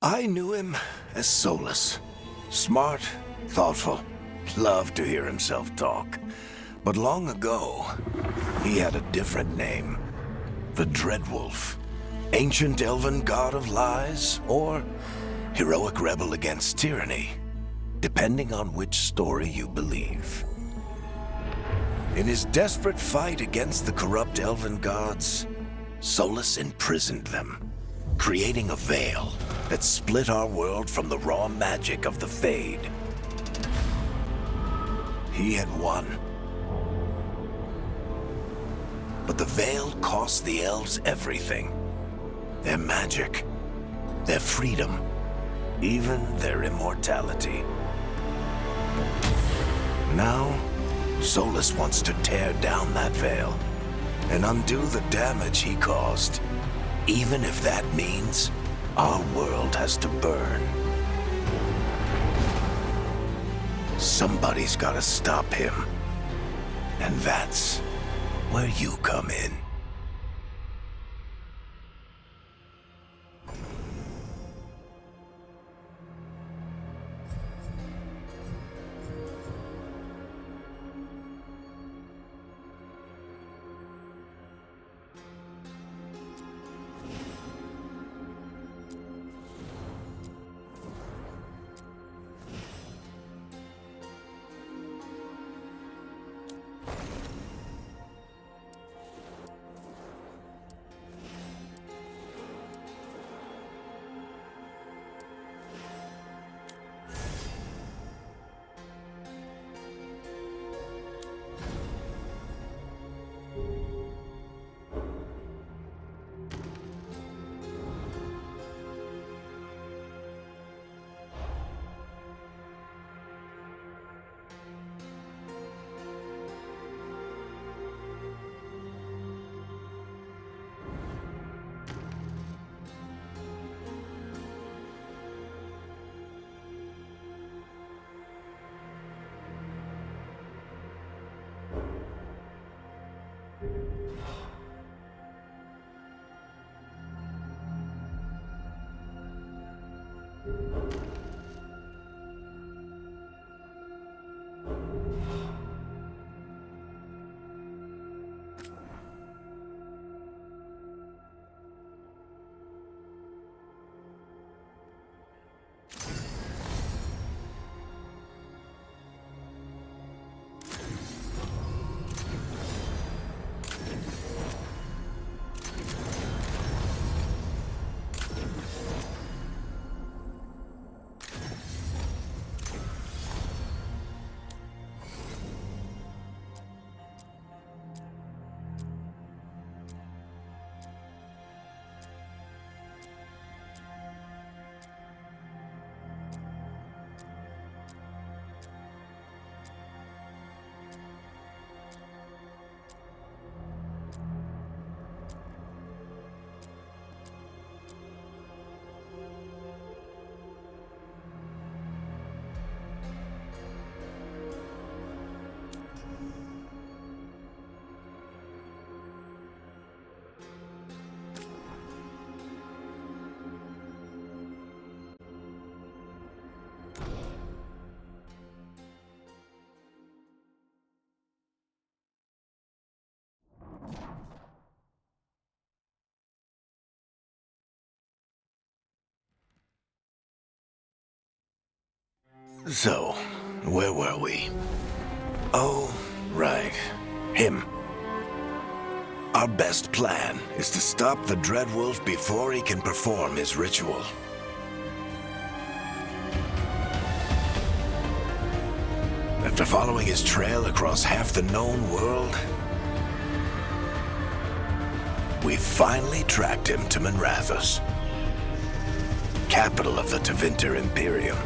I knew him as Solus. Smart, thoughtful, loved to hear himself talk. But long ago, he had a different name. The Dreadwolf. Ancient elven god of lies, or heroic rebel against tyranny, depending on which story you believe. In his desperate fight against the corrupt elven gods, Solus imprisoned them, creating a veil that split our world from the raw magic of the Fade. He had won. But the veil cost the elves everything. Their magic, their freedom, even their immortality. Now, Solus wants to tear down that veil and undo the damage he caused, even if that means our world has to burn. Somebody's gotta stop him. And that's where you come in. So, where were we? Oh, right. Him. Our best plan is to stop the Dreadwolf before he can perform his ritual. After following his trail across half the known world, we finally tracked him to Minrathous, capital of the Tevinter Imperium.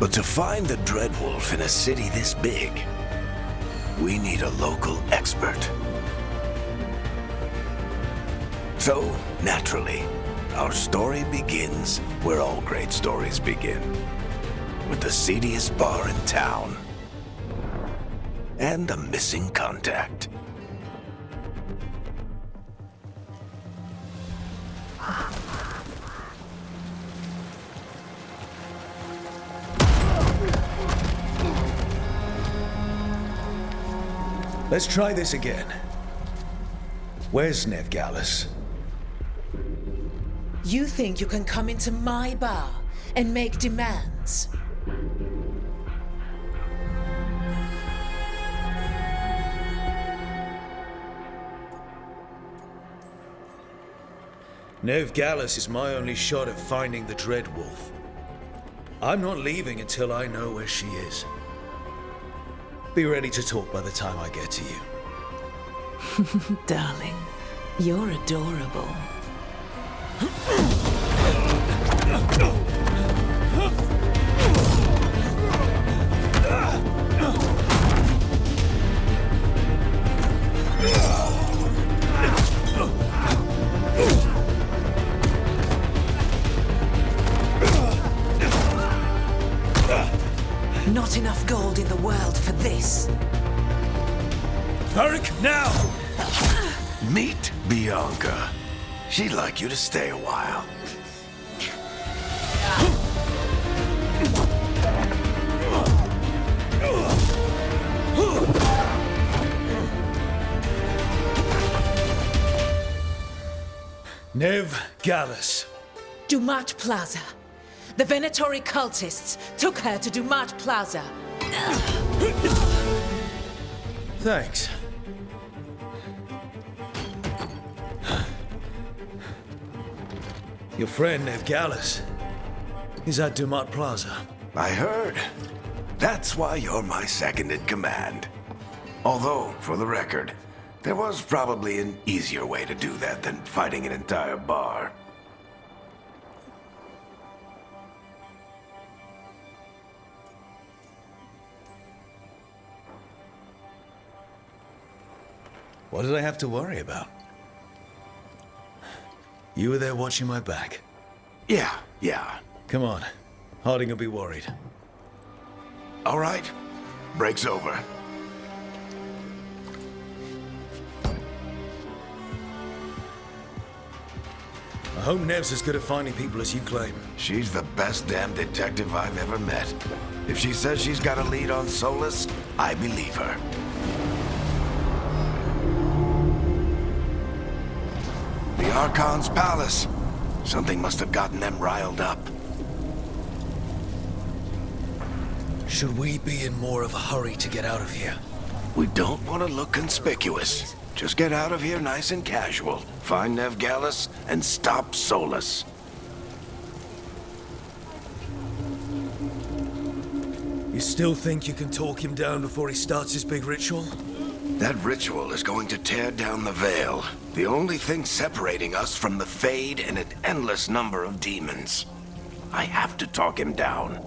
But to find the Dreadwolf in a city this big, we need a local expert. So, naturally, our story begins where all great stories begin, with the seediest bar in town and a missing contact. Let's try this again. Where's Veilguard? You think you can come into my bar and make demands? Veilguard is my only shot at finding the Dread Wolf. I'm not leaving until I know where she is. Be ready to talk by the time I get to you. Darling, you're adorable. Not enough gold in the world for this. Varric, now! Meet Bianca. She'd like you to stay a while. Veilguard. Dumat Plaza. The Venatori cultists took her to Dumat Plaza. Thanks. Your friend Veilguard is at Dumat Plaza. I heard. That's why you're my second in command. Although, for the record, there was probably an easier way to do that than fighting an entire bar. What did I have to worry about? You were there watching my back. Yeah. Come on. Harding will be worried. All right. Break's over. I hope Nev's as good at finding people as you claim. She's the best damn detective I've ever met. If she says she's got a lead on Solus, I believe her. The Archon's palace. Something must have gotten them riled up. Should we be in more of a hurry to get out of here? We don't want to look conspicuous. Just get out of here nice and casual. Find Veilguard and stop Solus. You still think you can talk him down before he starts his big ritual? That ritual is going to tear down the Veil. The only thing separating us from the Fade and an endless number of demons. I have to talk him down.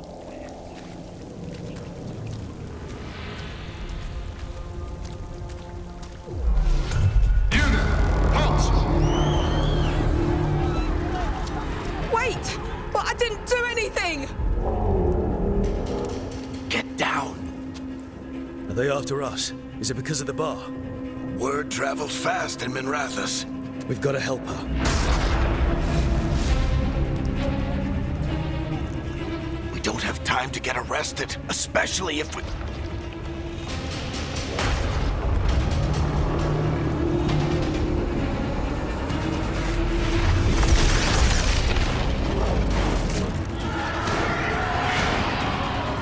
Wait! But I didn't do anything! Get down. Are they after us? Is it because of the bar? Word travels fast in Minrathous. We've got to help her. We don't have time to get arrested, especially if we...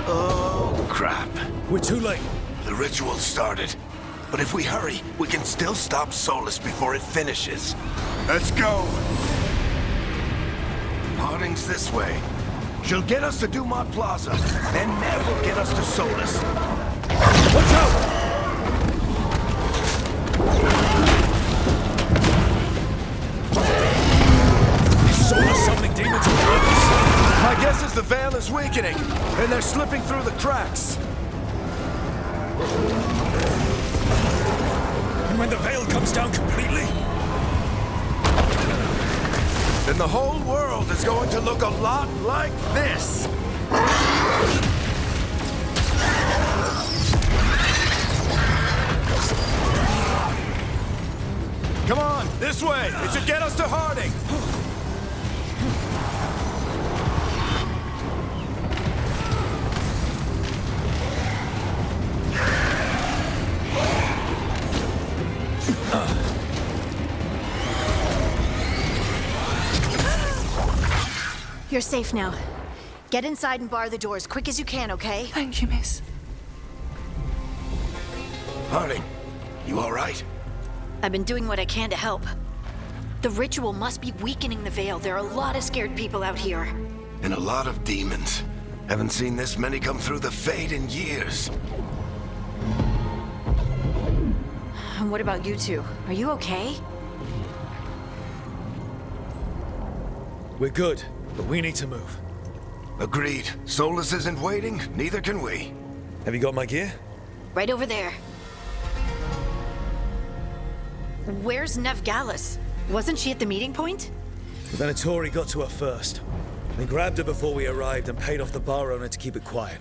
Oh, crap. We're too late. The ritual started. But if we hurry, we can still stop Solus before it finishes. Let's go! Harding's this way. She'll get us to Dumat Plaza, then Nev will get us to Solus. Watch out! Is Solus summoning demons on purpose? My guess is the Veil is weakening, and they're slipping through the cracks. And when the Veil comes down completely? Then the whole world is going to look a lot like this. Come on, this way. It should get us to Harding. You're safe now. Get inside and bar the door as quick as you can, okay? Thank you, miss. Harding, you all right? I've been doing what I can to help. The ritual must be weakening the Veil. There are a lot of scared people out here. And a lot of demons. Haven't seen this many come through the Fade in years. And what about you two? Are you okay? We're good, but we need to move. Agreed. Solus isn't waiting, neither can we. Have you got my gear? Right over there. Where's Nev Gallus? Wasn't she at the meeting point? The Venatori got to her first. They grabbed her before we arrived and paid off the bar owner to keep it quiet.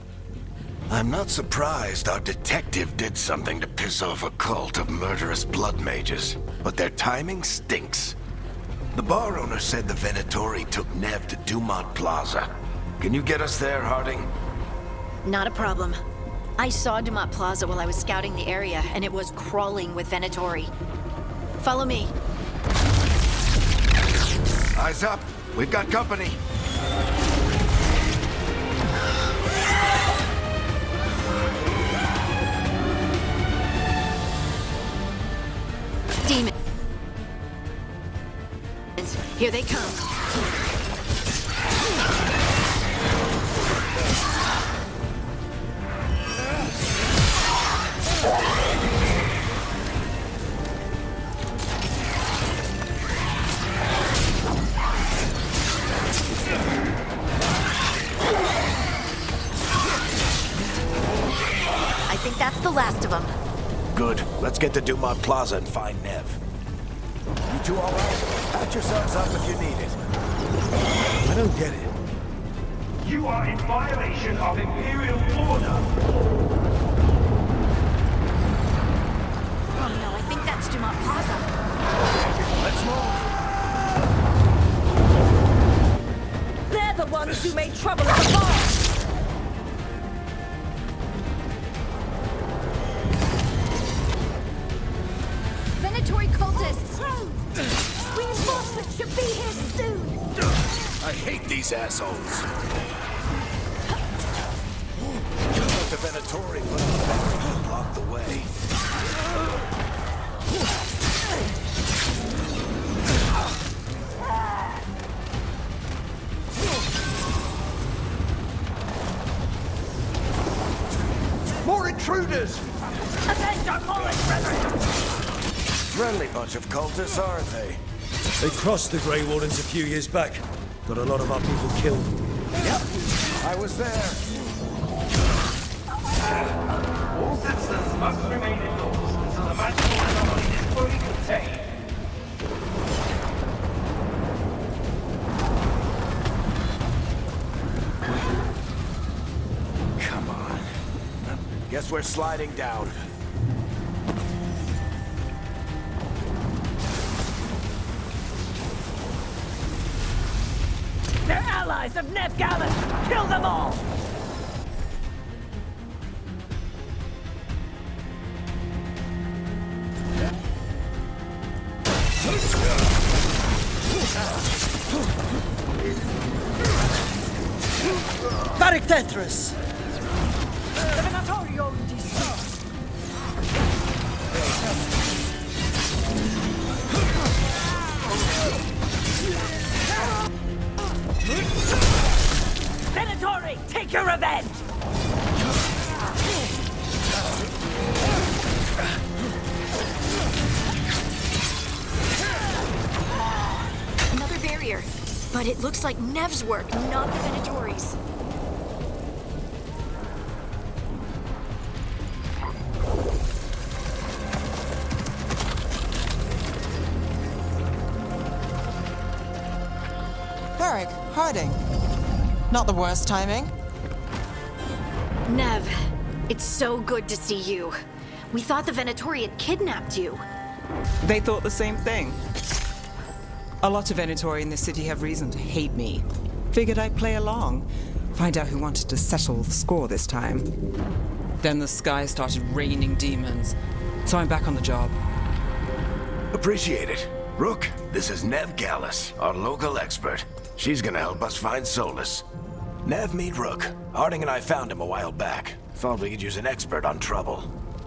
I'm not surprised our detective did something to piss off a cult of murderous blood mages, but their timing stinks. The bar owner said the Venatori took Nev to Dumont Plaza. Can you get us there, Harding? Not a problem. I saw Dumont Plaza while I was scouting the area, and it was crawling with Venatori. Follow me. Eyes up. We've got company. Demons. Here they come. I think that's the last of them. Good. Let's get to Dumont Plaza and find Nev. You two all right? Patch yourselves up if you need it. I don't get it. You are in violation of Imperial order. Oh no, I think that's Dumont Plaza. Let's move. They're the ones who made trouble at the bar! Venatori cultists! Reinforcements should be here soon! I hate these assholes. The Venatori put up a barrier to block the way. More intruders! Avenge our fallen brethren! Friendly bunch of cultists, aren't they? They crossed the Grey Wardens a few years back. Got a lot of our people killed. Yep. I was there. All citizens must remain indoors until the magical anomaly is fully contained. Come on. Guess we're sliding down. They're allies of Nev Gallus! Kill them all! Barictethrus! Venatorium dispersed! Venatori, take your revenge! Another barrier. But it looks like Nev's work, not the Venatori's. Varric, Harding. Not the worst timing. Nev, it's so good to see you. We thought the Venatori had kidnapped you. They thought the same thing. A lot of Venatori in this city have reason to hate me. Figured I'd play along. Find out who wanted to settle the score this time. Then the sky started raining demons. So I'm back on the job. Appreciate it. Rook, this is Nev Gallus, our local expert. She's gonna help us find Solus. Nev, meet Rook. Harding and I found him a while back. Thought we could use an expert on trouble.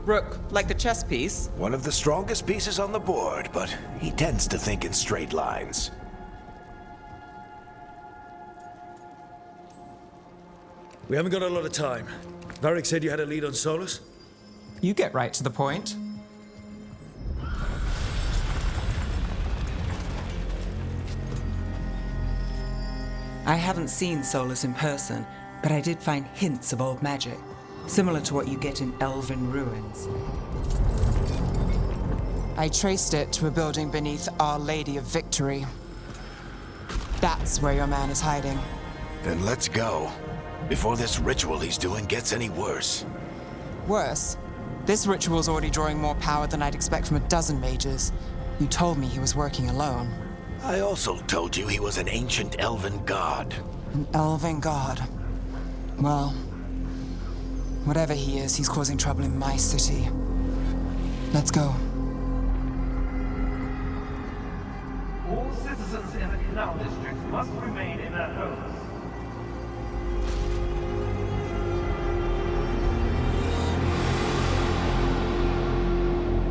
Rook, like the chess piece? One of the strongest pieces on the board, but he tends to think in straight lines. We haven't got a lot of time. Varric said you had a lead on Solus? You get right to the point. I haven't seen Solus in person, but I did find hints of old magic, similar to what you get in elven ruins. I traced it to a building beneath Our Lady of Victory. That's where your man is hiding. Then let's go. Before this ritual he's doing gets any worse. Worse, this ritual's already drawing more power than I'd expect from a dozen mages. You told me he was working alone. I also told you he was an ancient elven god. An elven god. Well, whatever he is, he's causing trouble in my city. Let's go. All citizens in the Canal District must remain in their homes.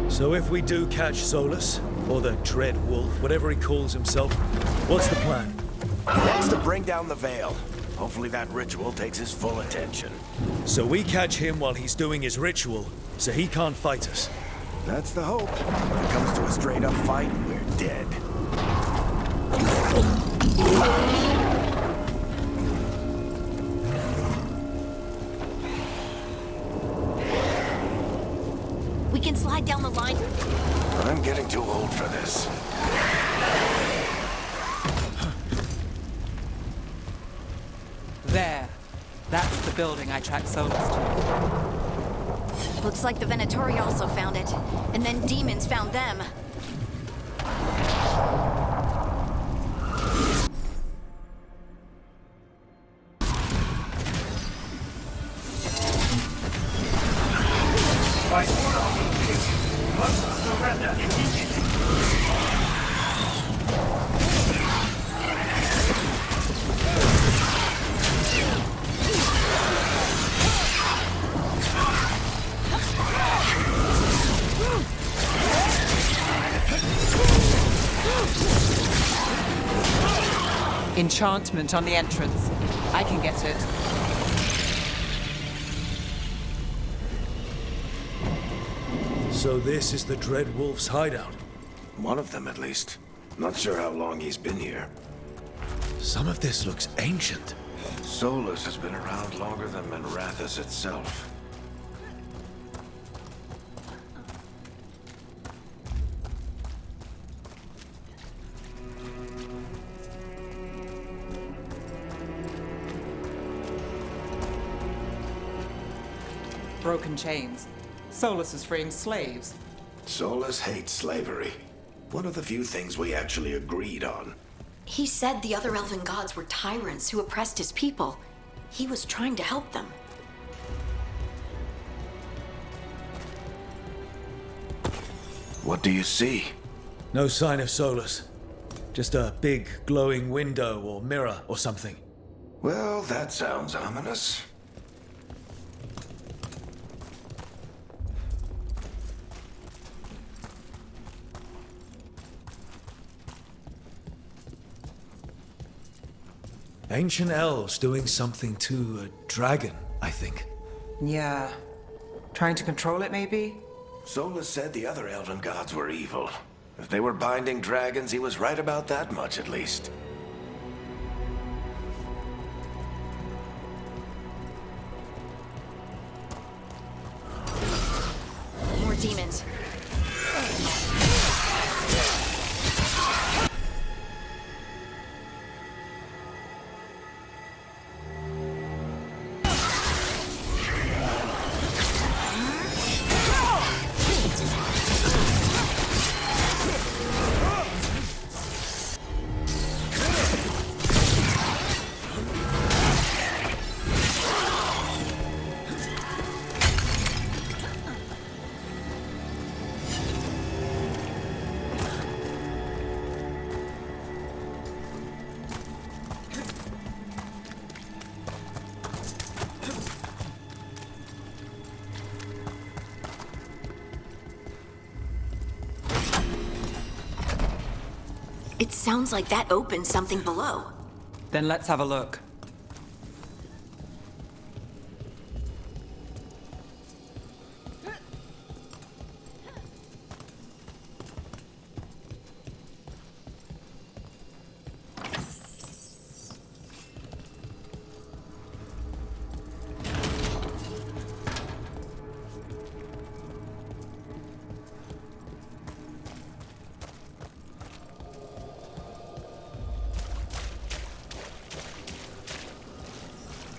So if we do catch Solus, or the Dread Wolf, whatever he calls himself, what's the plan? He wants to bring down the Veil. Hopefully that ritual takes his full attention. So we catch him while he's doing his ritual, so he can't fight us. That's the hope. If it comes to a straight-up fight, we're dead. We can slide down the line. I'm getting too old for this. There. That's the building I tracked Solus to. Looks like the Venatori also found it. And then demons found them. By order of the king, you must surrender immediately. Enchantment on the entrance. I can get it. So this is the Dread Wolf's hideout. One of them, at least. Not sure how long he's been here. Some of this looks ancient. Solus has been around longer than Manrathus itself. Broken chains. Solus is freeing slaves. Solus hates slavery. One of the few things we actually agreed on. He said the other elven gods were tyrants who oppressed his people. He was trying to help them. What do you see? No sign of Solus. Just a big glowing window or mirror or something. Well, that sounds ominous. Ancient elves doing something to a dragon, I think. Yeah. Trying to control it, maybe? Solus said the other elven gods were evil. If they were binding dragons, he was right about that much, at least. More demons. It sounds like that opened something below. Then let's have a look.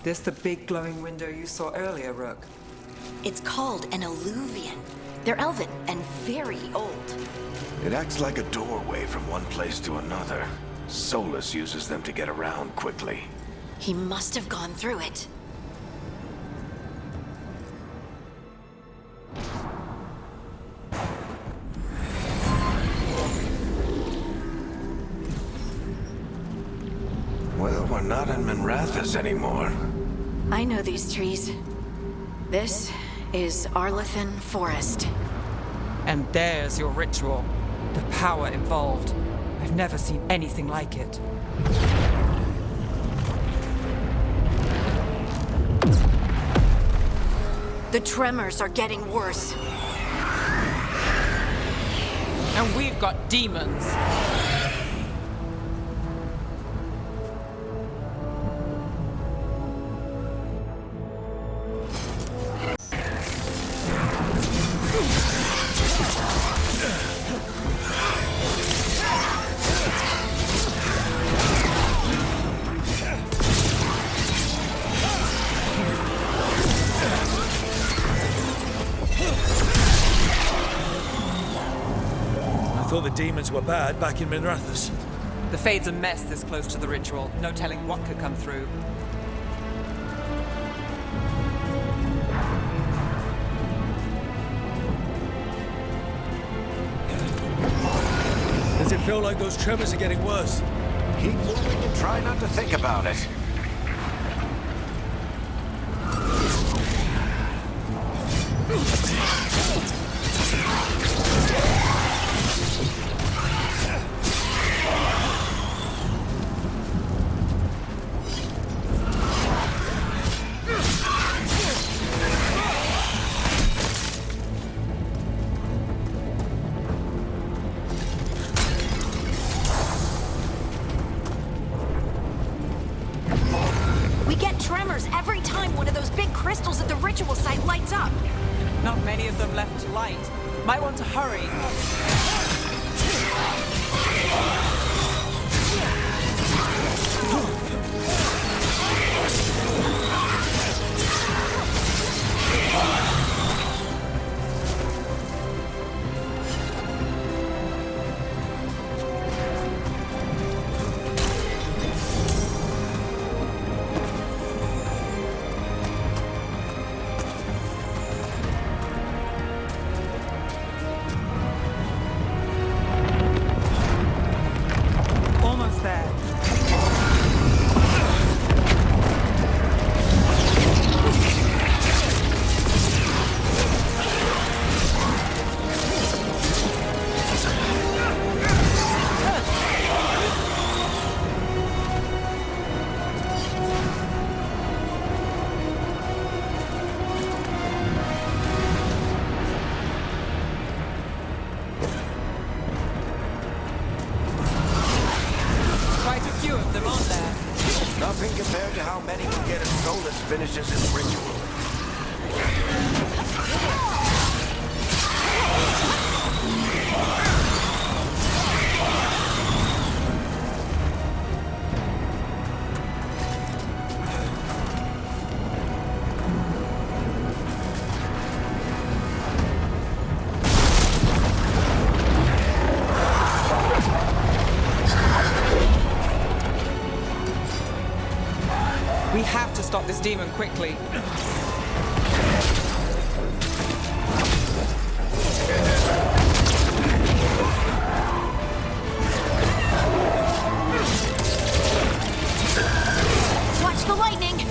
This the big glowing window you saw earlier, Rook? It's called an alluvian. They're elven and very old. It acts like a doorway from one place to another. Solus uses them to get around quickly. He must have gone through it. Well, we're not in Minrathous anymore. I know these trees. This is Arlethan Forest. And there's your ritual. The power involved. I've never seen anything like it. The tremors are getting worse. And we've got demons. I thought the demons were bad back in Minrathous. The Fade's a mess this close to the ritual. No telling what could come through. Does it feel like those tremors are getting worse? Keep moving and try not to think about it. We get tremors every time one of those big crystals at the ritual site lights up. Not many of them left to light. Might want to hurry. Almost there. Quite a few of them, aren't there? Nothing compared to how many we get as Solus finishes his ritual. We have to stop this demon quickly. Watch the lightning!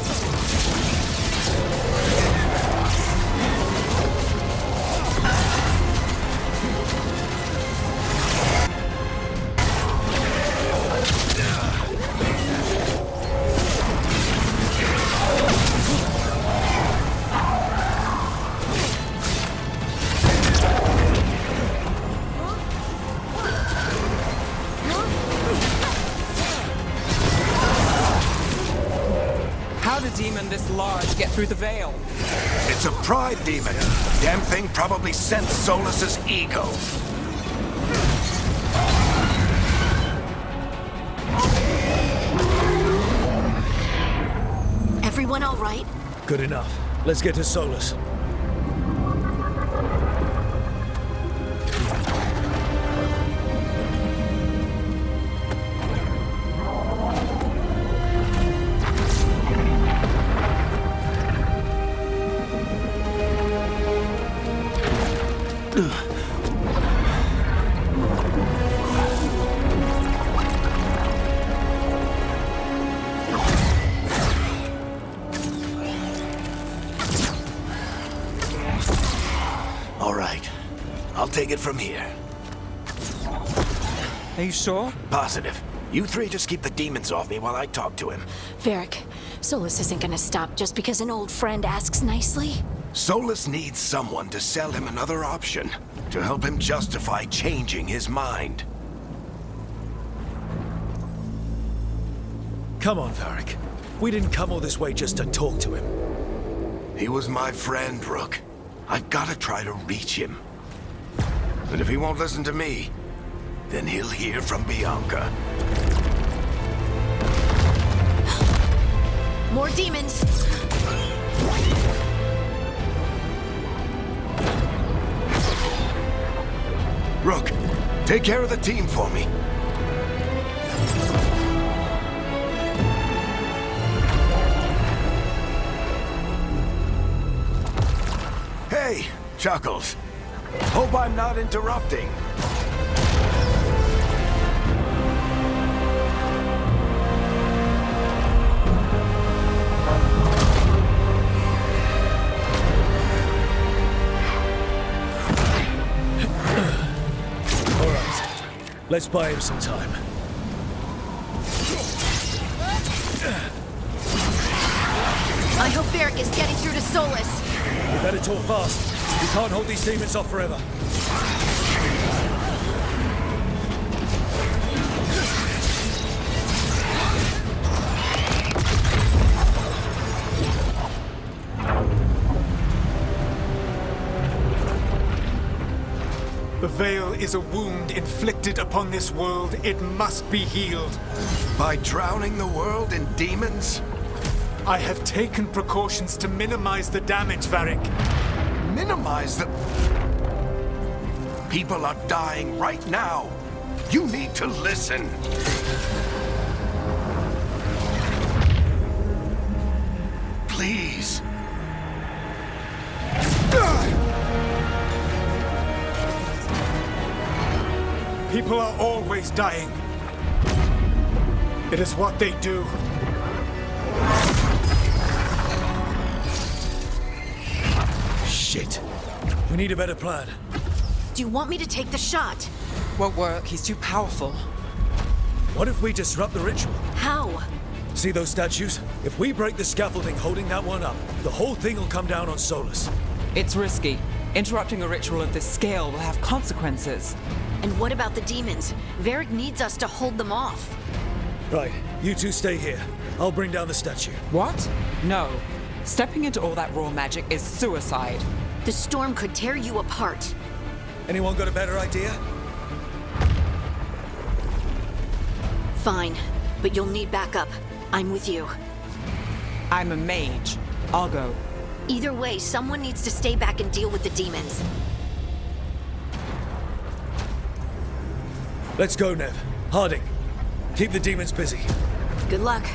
demon this large get through the veil? It's a pride demon. Damn thing probably sensed Solus's ego. Everyone all right? Good enough. Let's get to Solus. All right. I'll take it from here. Are you sure? Positive. You three just keep the demons off me while I talk to him. Varric, Solus isn't gonna stop just because an old friend asks nicely. Solus needs someone to sell him another option, to help him justify changing his mind. Come on, Varric. We didn't come all this way just to talk to him. He was my friend, Rook. I've got to try to reach him. But if he won't listen to me, then he'll hear from Bianca. More demons! Rook, take care of the team for me. Hey, Chuckles. Hope I'm not interrupting. All right. Let's buy him some time. I hope Varric is getting through to Solus. We better talk fast. We can't hold these demons off forever. The veil is a wound inflicted upon this world. It must be healed. By drowning the world in demons? I have taken precautions to minimize the damage, Varric. Minimize the... People are dying right now. You need to listen. Please. People are always dying. It is what they do. Shit. We need a better plan. Do you want me to take the shot? Won't work. He's too powerful. What if we disrupt the ritual? How? See those statues? If we break the scaffolding holding that one up, the whole thing will come down on Solus. It's risky. Interrupting a ritual of this scale will have consequences. And what about the demons? Varric needs us to hold them off. Right, you two stay here. I'll bring down the statue. What? No. Stepping into all that raw magic is suicide. The storm could tear you apart. Anyone got a better idea? Fine, but you'll need backup. I'm with you. I'm a mage. I'll go. Either way, someone needs to stay back and deal with the demons. Let's go, Nev. Harding, keep the demons busy. Good luck.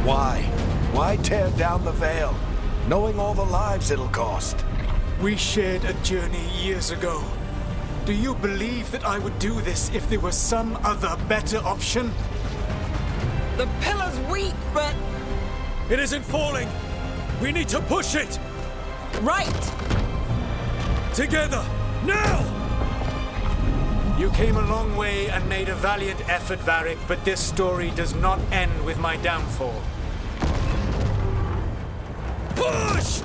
Why? Why tear down the Veil, knowing all the lives it'll cost? We shared a journey years ago. Do you believe that I would do this if there was some other better option? The pillar's weak, but... It isn't falling! We need to push it! Right! Together! Now! You came a long way and made a valiant effort, Varric, but this story does not end with my downfall. Push!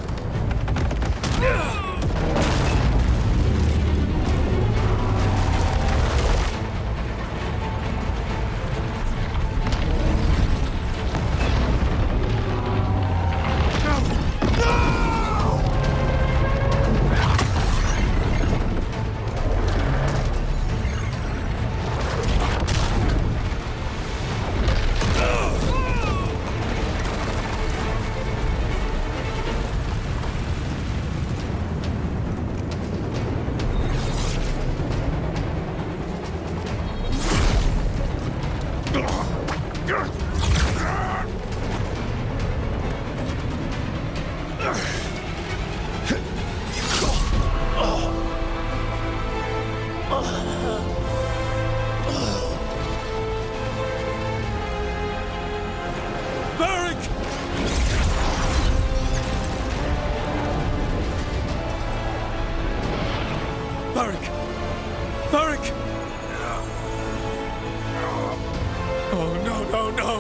Varric! Varric! Oh, no, no, no!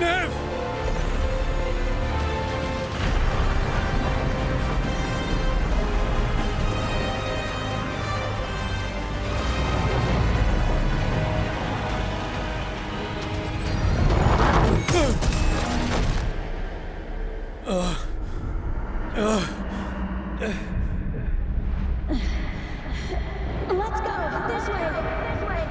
Nev! Let's go! This way! This way!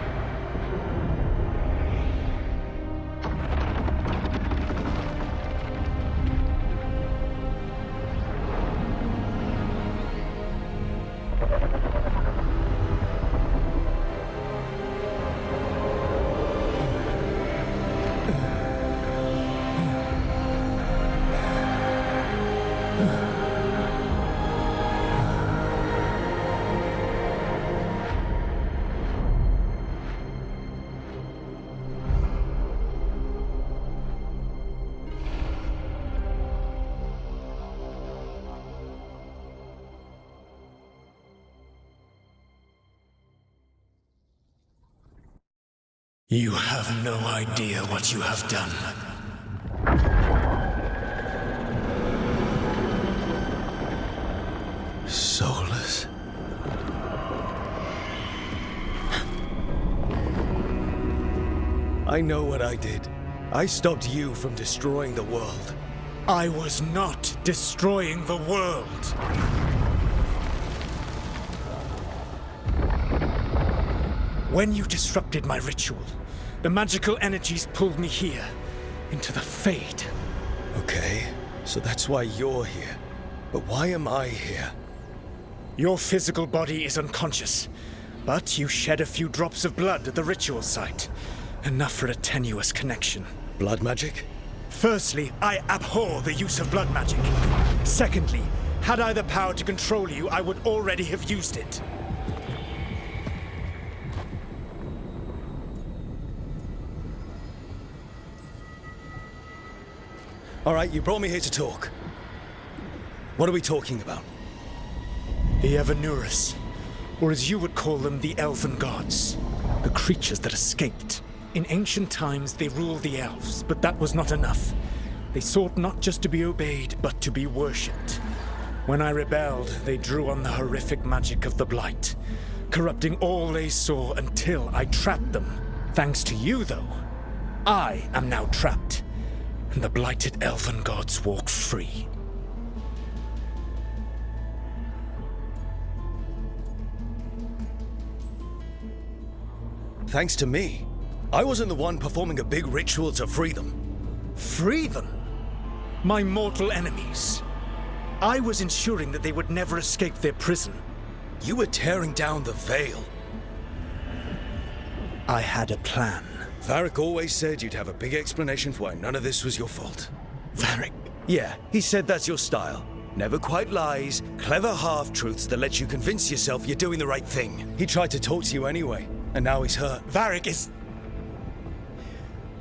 You have no idea what you have done. Soulless? I know what I did. I stopped you from destroying the world. I was not destroying the world. When you disrupted my ritual, the magical energies pulled me here, into the Fade. Okay, so that's why you're here. But why am I here? Your physical body is unconscious, but you shed a few drops of blood at the ritual site. Enough for a tenuous connection. Blood magic? Firstly, I abhor the use of blood magic. Secondly, had I the power to control you, I would already have used it. All right, you brought me here to talk. What are we talking about? The Evanurus, or as you would call them, the Elven Gods. The creatures that escaped. In ancient times, they ruled the elves, but that was not enough. They sought not just to be obeyed, but to be worshipped. When I rebelled, they drew on the horrific magic of the Blight, corrupting all they saw until I trapped them. Thanks to you, though, I am now trapped, and the blighted Elven Gods walk free. Thanks to me. I wasn't the one performing a big ritual to free them. Free them? My mortal enemies. I was ensuring that they would never escape their prison. You were tearing down the Veil. I had a plan. Varric always said you'd have a big explanation for why none of this was your fault. Varric. Yeah, he said that's your style. Never quite lies, clever half-truths that let you convince yourself you're doing the right thing. He tried to talk to you anyway, and now he's hurt. Varric is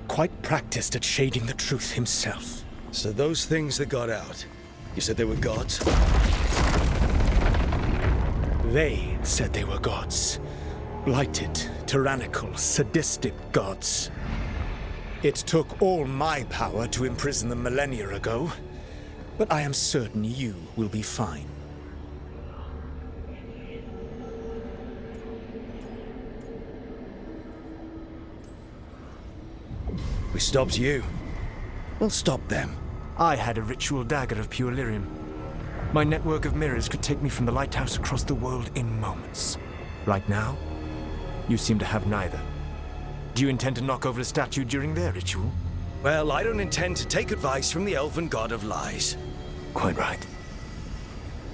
quite practiced at shading the truth himself. So those things that got out, you said they were gods? They said they were gods. Blighted, tyrannical, sadistic gods. It took all my power to imprison them millennia ago, but I am certain you will be fine. We stopped you. We'll stop them. I had a ritual dagger of pure lyrium. My network of mirrors could take me from the lighthouse across the world in moments. Right now, you seem to have neither. Do you intend to knock over a statue during their ritual? Well, I don't intend to take advice from the elven god of lies. Quite right.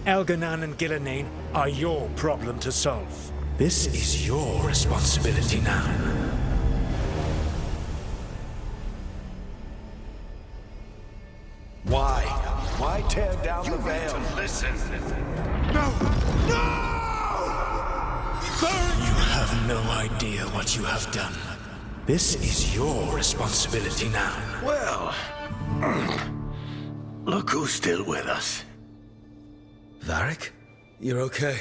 Elganan and Gillenane are your problem to solve. This is your responsibility now. Why? Why tear down the veil? Listen. You have no idea what you have done. This is your responsibility now. Well, look who's still with us. Varric? You're okay.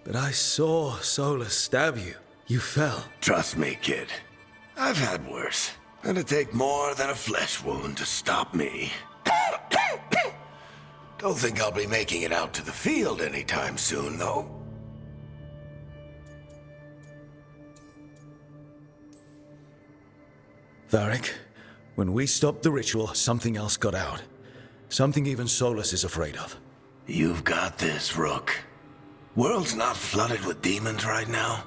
But I saw Solus stab you. You fell. Trust me, kid. I've had worse. It'd take more than a flesh wound to stop me. Don't think I'll be making it out to the field anytime soon, though. Varric, when we stopped the ritual, something else got out. Something even Solus is afraid of. You've got this, Rook. World's not flooded with demons right now.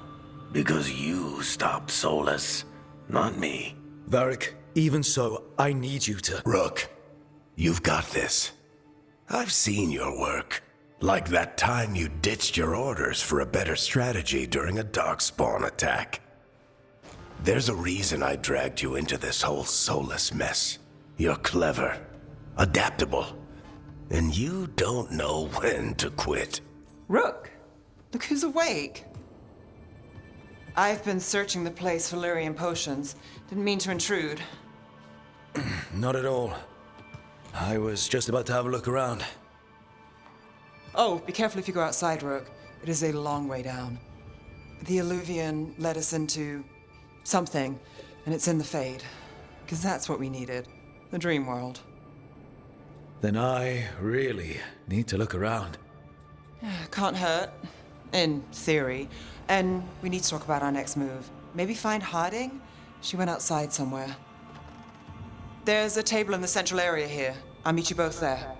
Because you stopped Solus, not me. Varric, even so, I need you to... Rook, you've got this. I've seen your work. Like that time you ditched your orders for a better strategy during a darkspawn attack. There's a reason I dragged you into this whole Solus mess. You're clever, adaptable, and you don't know when to quit. Rook, look who's awake. I've been searching the place for lyrium potions. Didn't mean to intrude. Not at all. I was just about to have a look around. Oh, be careful if you go outside, Rook. It is a long way down. The Illuvian led us into something, and it's in the Fade. Because that's what we needed. The dream world. Then I really need to look around. Can't hurt. In theory. And we need to talk about our next move. Maybe find Harding? She went outside somewhere. There's a table in the central area here. I'll meet you both there.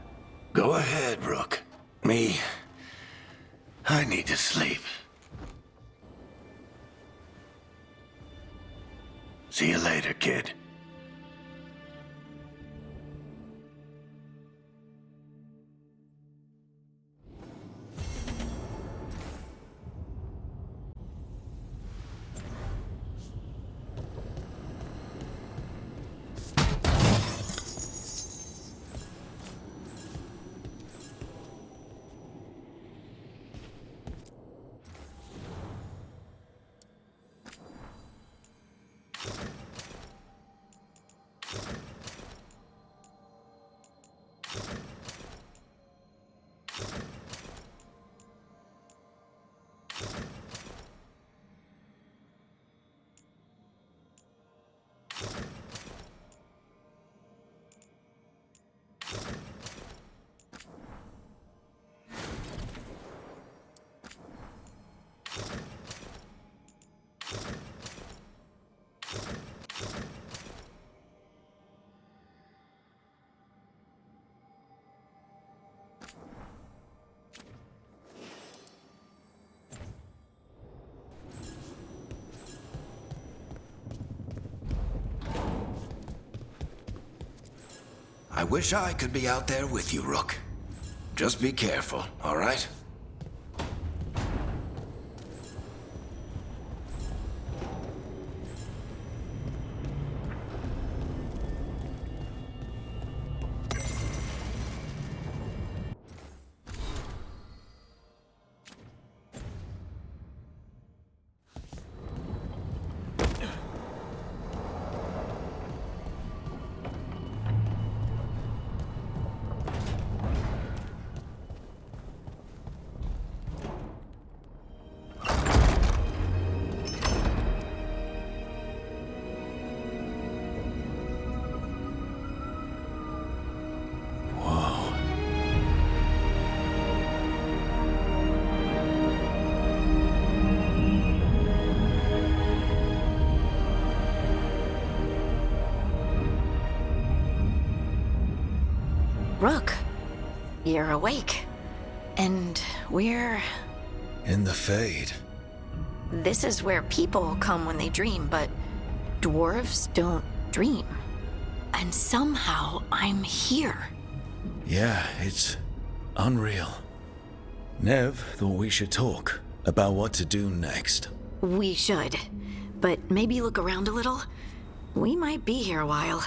Go ahead, Rook. I need to sleep. See you later, kid. I wish I could be out there with you, Rook. Just be careful, all right? Rook, you're awake. And we're... In the Fade. This is where people come when they dream, but dwarves don't dream. And somehow I'm here. Yeah, it's unreal. Nev thought we should talk about what to do next. We should. But maybe look around a little. We might be here a while.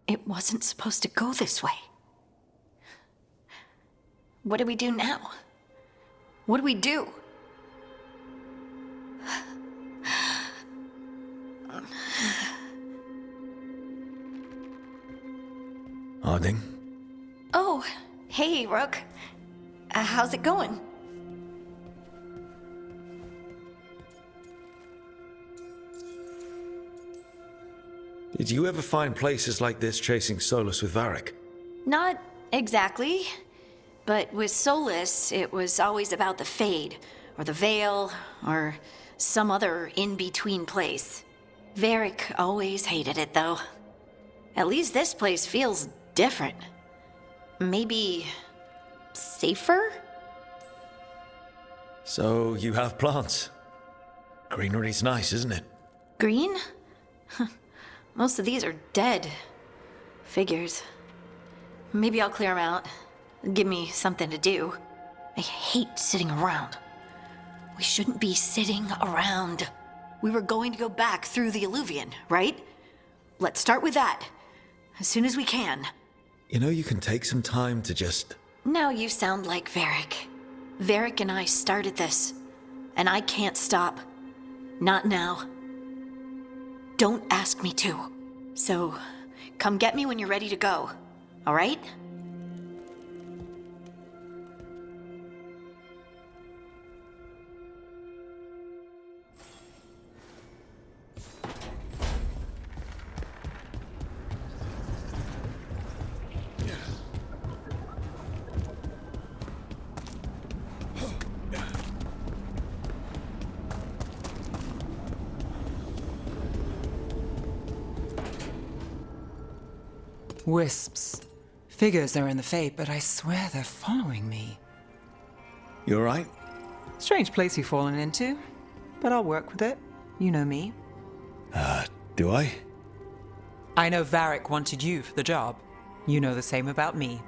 It wasn't supposed to go this way. What do we do now? What do we do? Harding? Oh, hey, Rook. How's it going? Did you ever find places like this chasing Solus with Varric? Not exactly. But with Solus, it was always about the Fade, or the Veil, or some other in-between place. Varric always hated it, though. At least this place feels different. Maybe... safer? So, you have plants. Greenery's nice, isn't it? Green? Most of these are dead. Figures. Maybe I'll clear them out. Give me something to do. I hate sitting around. We shouldn't be sitting around. We were going to go back through the Alluvion, right? Let's start with that. As soon as we can. You know, you can take some time to just... Now you sound like Varric. Varric and I started this. And I can't stop. Not now. Don't ask me to. So, come get me when you're ready to go. All right? Wisps. Figures are in the Fate, but I swear they're following me. You alright? Strange place you've fallen into, but I'll work with it. You know me. Do I? I know Varric wanted you for the job. You know the same about me.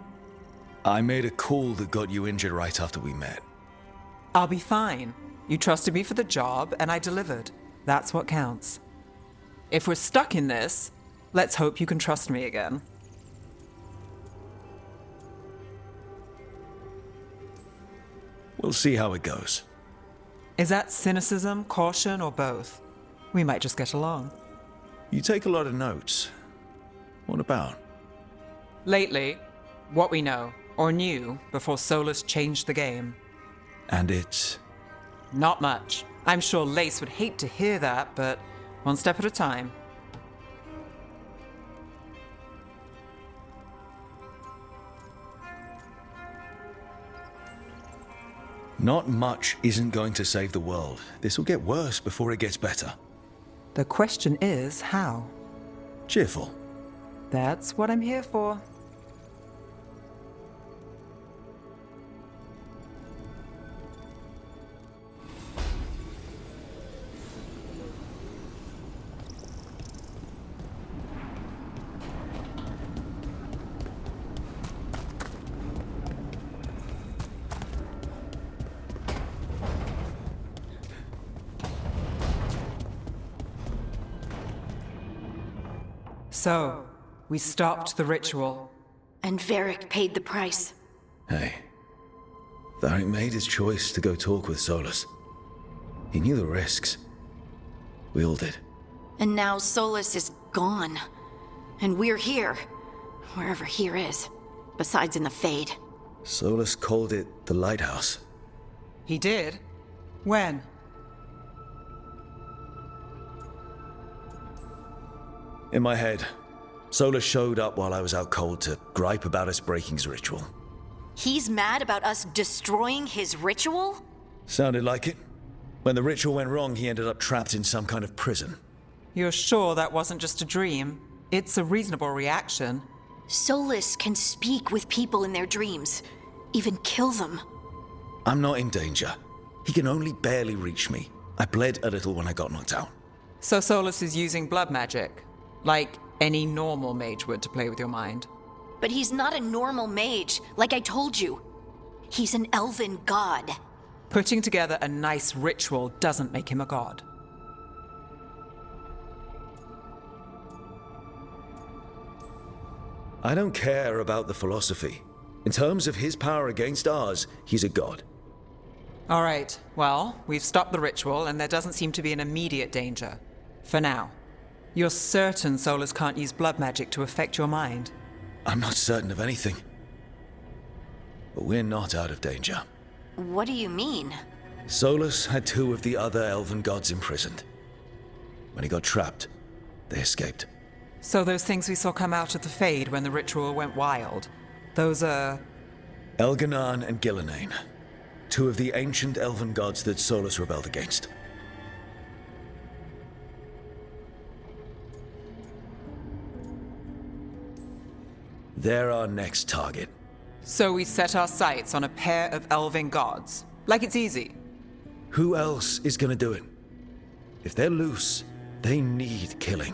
I made a call that got you injured right after we met. I'll be fine. You trusted me for the job, and I delivered. That's what counts. If we're stuck in this, let's hope you can trust me again. We'll see how it goes. Is that cynicism, caution, or both? We might just get along. You take a lot of notes. What about? Lately, what we know, or knew, before Solus changed the game. And it's... Not much. I'm sure Lace would hate to hear that, but one step at a time. Not much isn't going to save the world. This will get worse before it gets better. The question is, how? Cheerful. That's what I'm here for. So, we stopped the ritual. And Varric paid the price. Hey, Varric made his choice to go talk with Solus. He knew the risks. We all did. And now Solus is gone. And we're here. Wherever here is. Besides in the Fade. Solus called it the Lighthouse. He did? When? In my head, Solus showed up while I was out cold to gripe about us breaking his ritual. He's mad about us destroying his ritual? Sounded like it. When the ritual went wrong, he ended up trapped in some kind of prison. You're sure that wasn't just a dream? It's a reasonable reaction. Solus can speak with people in their dreams. Even kill them. I'm not in danger. He can only barely reach me. I bled a little when I got knocked out. So Solus is using blood magic? Like any normal mage would to play with your mind? But he's not a normal mage, like I told you. He's an elven god. Putting together a nice ritual doesn't make him a god. I don't care about the philosophy. In terms of his power against ours, he's a god. All right, well, we've stopped the ritual and there doesn't seem to be an immediate danger. For now. You're certain Solus can't use blood magic to affect your mind? I'm not certain of anything. But we're not out of danger. What do you mean? Solus had 2 of the other elven gods imprisoned. When he got trapped, they escaped. So those things we saw come out of the Fade when the ritual went wild, those are... Elganan and Gillenane, 2 of the ancient elven gods that Solus rebelled against. They're our next target. So we set our sights on a pair of elven gods. Like it's easy. Who else is gonna do it? If they're loose, they need killing.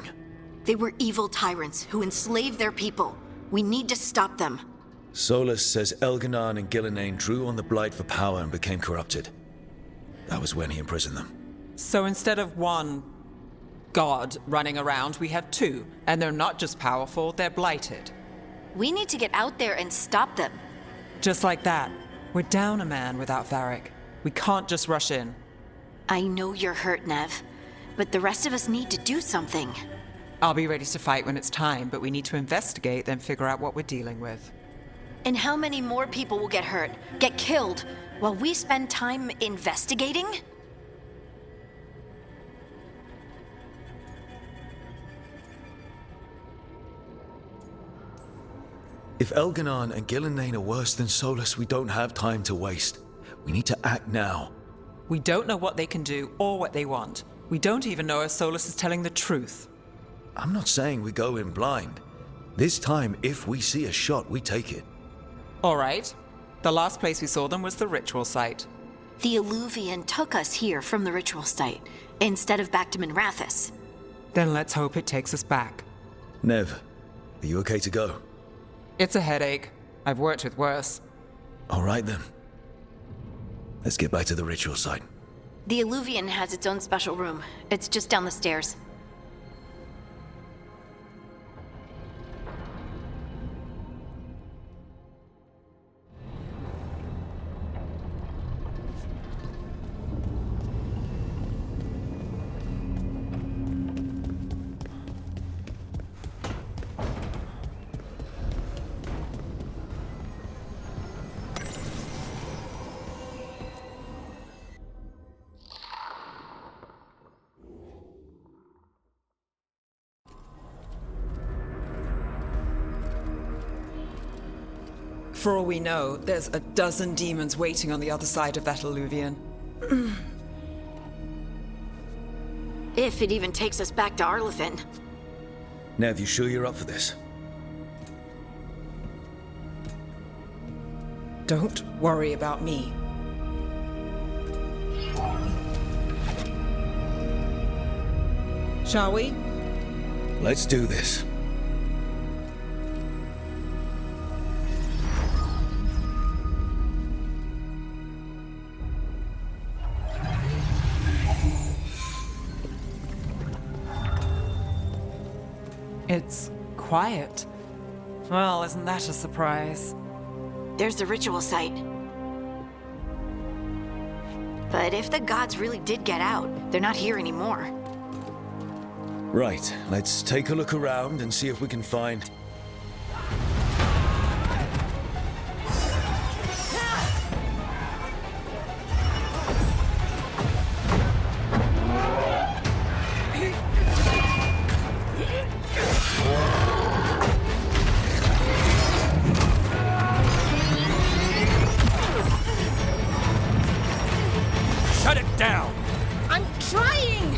They were evil tyrants who enslaved their people. We need to stop them. Solus says Elganan and Gillenane drew on the Blight for power and became corrupted. That was when he imprisoned them. So instead of one god running around, we have 2. And they're not just powerful, they're blighted. We need to get out there and stop them. Just like that. We're down a man without Varric. We can't just rush in. I know you're hurt, Nev. But the rest of us need to do something. I'll be ready to fight when it's time, but we need to investigate, then figure out what we're dealing with. And how many more people will get hurt, get killed, while we spend time investigating? If Elganan and Gillenane are worse than Solus, we don't have time to waste. We need to act now. We don't know what they can do or what they want. We don't even know if Solus is telling the truth. I'm not saying we go in blind. This time, if we see a shot, we take it. All right. The last place we saw them was the ritual site. The Alluvian took us here from the ritual site, instead of back to Minrathous. Then let's hope it takes us back. Nev, are you okay to go? It's a headache. I've worked with worse. All right then. Let's get back to the ritual site. The Alluvian has its own special room. It's just down the stairs. For all we know, there's a dozen demons waiting on the other side of that Alluvian. If it even takes us back to Arlefin. Nev, you sure you're up for this? Don't worry about me. Shall we? Let's do this. It's quiet. Well, isn't that a surprise? There's the ritual site. But if the gods really did get out, they're not here anymore. Right, let's take a look around and see if we can find... Shut it down! I'm trying!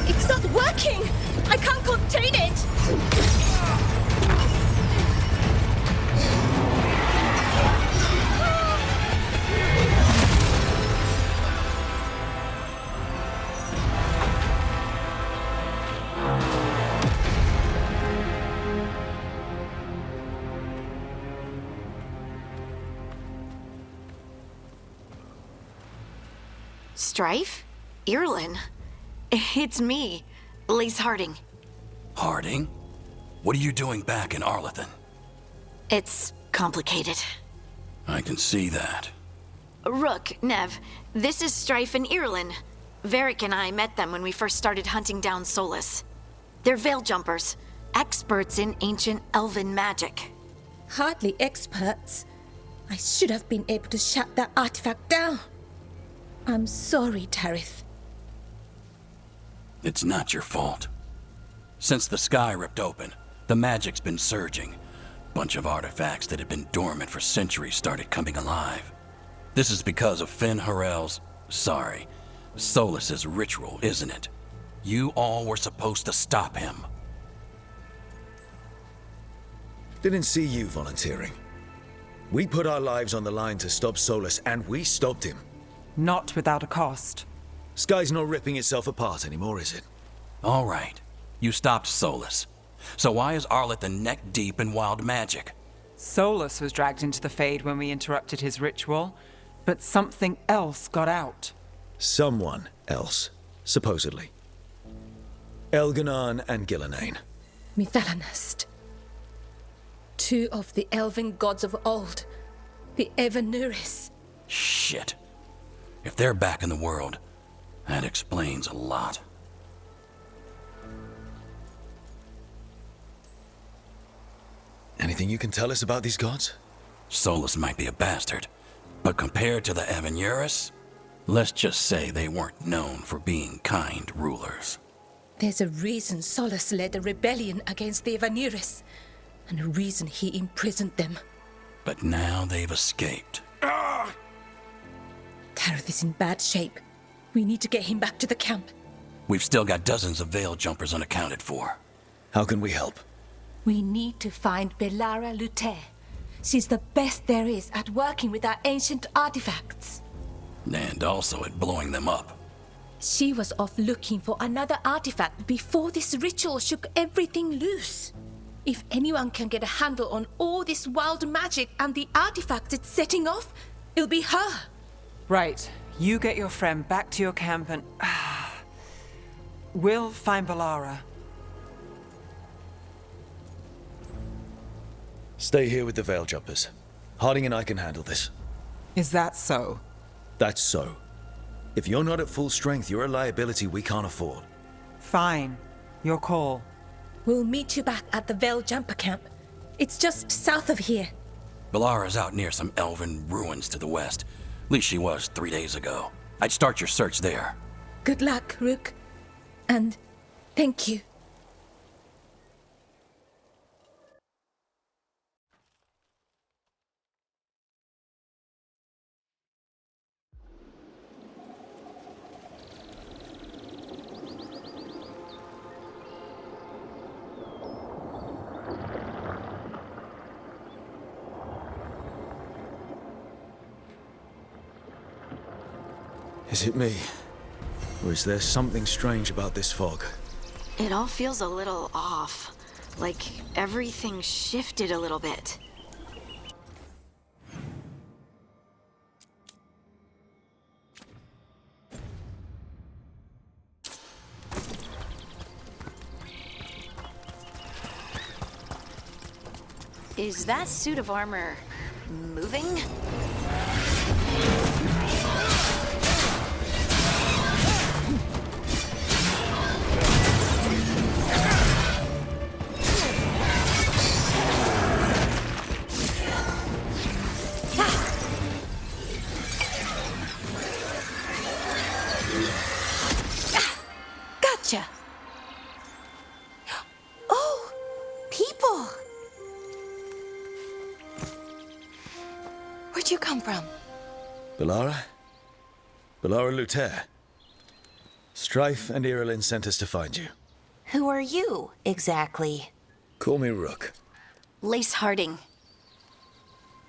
It's not working! I can't contain it! Strife? Irlin? It's me, Lise Harding. Harding? What are you doing back in Arlethan? It's complicated. I can see that. Rook, Nev, this is Strife and Irlin. Varric and I met them when we first started hunting down Solus. They're veil jumpers, experts in ancient elven magic. Hardly experts. I should have been able to shut that artifact down. I'm sorry, Tarith. It's not your fault. Since the sky ripped open, the magic's been surging. Bunch of artifacts that had been dormant for centuries started coming alive. This is because of Solus's ritual, isn't it? You all were supposed to stop him. Didn't see you volunteering. We put our lives on the line to stop Solus, and we stopped him. Not without a cost. Sky's not ripping itself apart anymore, is it? All right, you stopped Solus. So why is Arlethan neck deep in wild magic? Solus was dragged into the Fade when we interrupted his ritual, but something else got out. Someone else, supposedly. Elganon and Gillenane. Mithalanast. Two of the elven gods of old. The Evanuris. Shit. If they're back in the world, that explains a lot. Anything you can tell us about these gods? Solus might be a bastard, but compared to the Evanuris, let's just say they weren't known for being kind rulers. There's a reason Solus led a rebellion against the Evanuris, and a reason he imprisoned them. But now they've escaped. Tarith is in bad shape. We need to get him back to the camp. We've still got dozens of veil jumpers unaccounted for. How can we help? We need to find Belara Luther. She's the best there is at working with our ancient artifacts. And also at blowing them up. She was off looking for another artifact before this ritual shook everything loose. If anyone can get a handle on all this wild magic and the artifacts it's setting off, it'll be her. Right, you get your friend back to your camp and... we'll find Belara. Stay here with the veil jumpers. Harding and I can handle this. Is that so? That's so. If you're not at full strength, you're a liability we can't afford. Fine. Your call. We'll meet you back at the Veil Jumper camp. It's just south of here. Belara's out near some elven ruins to the west. At least she was 3 days ago. I'd start your search there. Good luck, Rook. And thank you. Is it me? Or is there something strange about this fog? It all feels a little off. Like everything shifted a little bit. Is that suit of armor moving? Gotcha. Oh, people. Where'd you come from? Bellara? Bellara Luther. Strife and Irilyn sent us to find you. Who are you, exactly? Call me Rook. Lace Harding.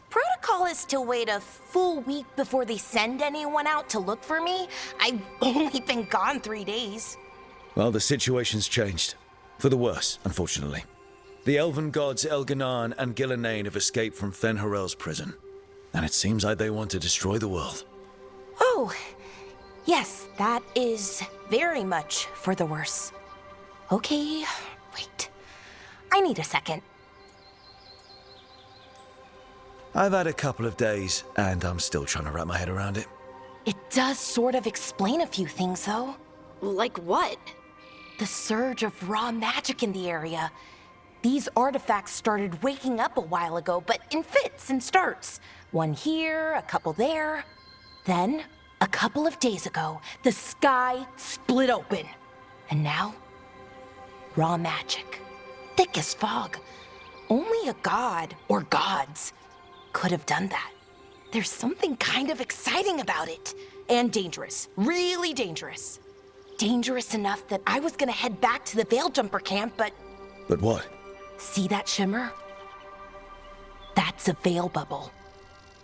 Protocol is to wait a full week before they send anyone out to look for me. I've only been gone 3 days. Well, the situation's changed. For the worse, unfortunately. The elven gods Elganan and Gillenane have escaped from Fen'Harel's prison. And it seems like they want to destroy the world. Oh, yes, that is very much for the worse. Okay, wait. I need a second. I've had a couple of days, and I'm still trying to wrap my head around it. It does sort of explain a few things, though. Like what? The surge of raw magic in the area. These artifacts started waking up a while ago, but in fits and starts. One here, a couple there. Then, a couple of days ago, the sky split open. And now, raw magic. Thick as fog. Only a god, or gods, could have done that. There's something kind of exciting about it. And dangerous. Really dangerous. Dangerous enough that I was gonna head back to the Veil Jumper camp, but... But what? See that shimmer? That's a veil bubble.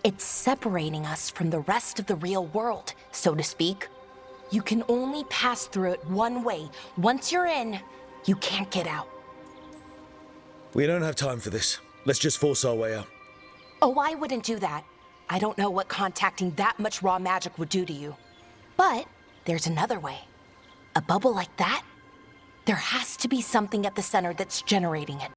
It's separating us from the rest of the real world, so to speak. You can only pass through it one way. Once you're in, you can't get out. We don't have time for this. Let's just force our way out. Oh, I wouldn't do that. I don't know what contacting that much raw magic would do to you. But there's another way. A bubble like that? There has to be something at the center that's generating it.